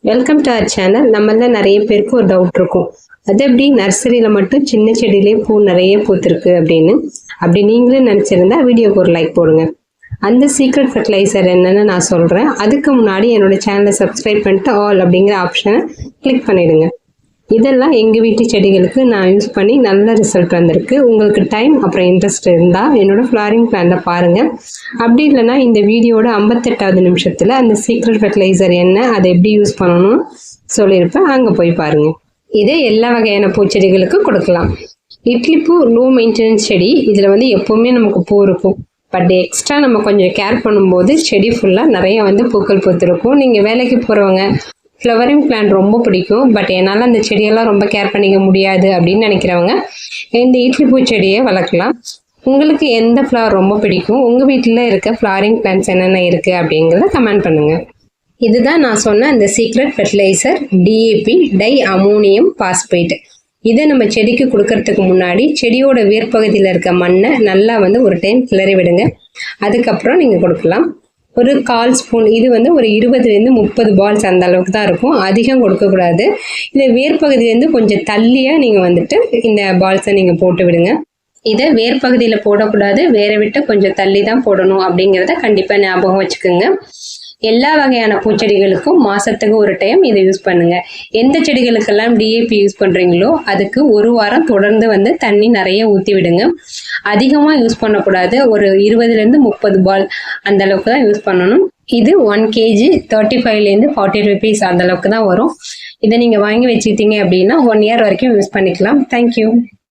Welcome to our channel. நம்மள நிறைய பேருக்கு ஒரு டவுட் இருக்கும். அது எப்படி நர்சரியில் மட்டும் சின்ன செடியிலே பூ நிறைய பூத்திருக்கு அப்படின்னு. அப்படி நீங்களே நினச்சிருந்தா வீடியோக்கு ஒரு லைக் போடுங்க. அந்த சீக்ரெட் ஃபர்டிலைசர் என்னன்னு நான் சொல்கிறேன். அதுக்கு முன்னாடி என்னோட சேனலை சப்ஸ்கிரைப் பண்ணிட்டு ஆல் அப்படிங்கிற ஆப்ஷனை கிளிக் பண்ணிடுங்க. இதெல்லாம் எங்கள் வீட்டு செடிகளுக்கு நான் யூஸ் பண்ணி நல்ல ரிசல்ட் வந்திருக்கு. உங்களுக்கு டைம் அப்புறம் இன்ட்ரெஸ்ட் இருந்தால் என்னோட ஃப்ளாரிங் பிளான்ட்டை பாருங்கள். அப்படி இல்லைன்னா இந்த வீடியோட 58வது நிமிஷத்தில் அந்த சீக்ரெட் ஃபர்டிலைசர் என்ன, அதை எப்படி யூஸ் பண்ணணும்னு சொல்லியிருப்பேன். அங்கே போய் பாருங்கள். இதே எல்லா வகையான பூச்செடிகளுக்கும் கொடுக்கலாம். இட்லி பூ லோ மெயின்டெனன்ஸ் செடி. இதில் எப்போவுமே நமக்கு பூ இருக்கும். பட் எக்ஸ்ட்ரா நம்ம கொஞ்சம் கேர் பண்ணும்போது செடி ஃபுல்லாக நிறைய பூக்கள் பூத்திருக்கும். நீங்கள் வேலைக்கு போகிறவங்க ஃப்ளவரிங் பிளான்ட் ரொம்ப பிடிக்கும், பட் என்னால் அந்த செடியெல்லாம் ரொம்ப கேர் பண்ணிக்க முடியாது அப்படின்னு நினைக்கிறவங்க இந்த இட்லி பூ செடியை வளர்க்கலாம். உங்களுக்கு எந்த ஃப்ளவர் ரொம்ப பிடிக்கும், உங்கள் வீட்டில் இருக்க ஃப்ளவரிங் பிளான்ட்ஸ் என்னென்ன இருக்குது அப்படிங்கிறத கமெண்ட் பண்ணுங்கள். இதுதான் நான் சொன்ன அந்த secret fertiliser DAP, diammonium phosphate. இதை நம்ம செடிக்கு கொடுக்கறதுக்கு முன்னாடி செடியோட வேர்பகுதியில் இருக்க மண்ணை நல்லா ஒரு டைம் கிளறி விடுங்க. அதுக்கப்புறம் நீங்கள் கொடுக்கலாம். ஒரு 1/4 ஸ்பூன், இது ஒரு 20லேருந்து 30 பால்ஸ் அந்த அளவுக்கு தான் இருக்கும். அதிகம் கொடுக்கக்கூடாது. இந்த வேர்பகுதியிலேருந்து கொஞ்சம் தள்ளியாக நீங்கள் இந்த பால்ஸை நீங்கள் போட்டு விடுங்க. இதை வேர்பகுதியில் போடக்கூடாது, வேற விட்டு கொஞ்சம் தள்ளி தான் போடணும் அப்படிங்கிறத கண்டிப்பாக ஞாபகம் வச்சுக்கோங்க. எல்லா வகையான பூச்செடிகளுக்கும் மாசத்துக்கு ஒரு டைம் இதை யூஸ் பண்ணுங்க. எந்த செடிகளுக்கெல்லாம் டிஏபி யூஸ் பண்றீங்களோ அதுக்கு ஒரு வாரம் தொடர்ந்து தண்ணி நிறைய ஊற்றி விடுங்க. அதிகமாக யூஸ் பண்ணக்கூடாது. ஒரு 20லேருந்து 30 பால் அந்த அளவுக்கு தான் யூஸ் பண்ணணும். இது 1 kg 35லேருந்து 40 rupees அந்த அளவுக்கு தான் வரும். இதை நீங்கள் வாங்கி வச்சுக்கிட்டீங்க அப்படின்னா 1 year வரைக்கும் யூஸ் பண்ணிக்கலாம். தேங்க்யூ.